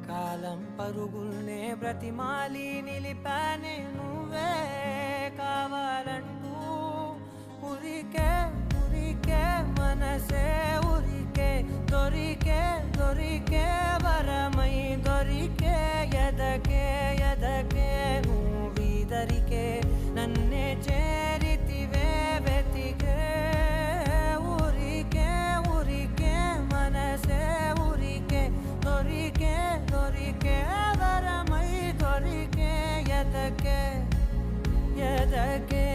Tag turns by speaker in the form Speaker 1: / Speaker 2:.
Speaker 1: కాలం పరుగుల్నే బ్రతిమాలి నిలిపానే నువ్వే కావాలంటూ ఉరికే ఉరికే మనసే ఉరికే దొరికే దొరికే వరమై దొరికే ఎదకే ఎదకే నువ్వీదరికే నన్నే చేరితివే వెతికే ఊరికే ఊరికే మనసే ఊరికే దొరికే దొరికే వరమై దొరికే ఎదకే ఎదకే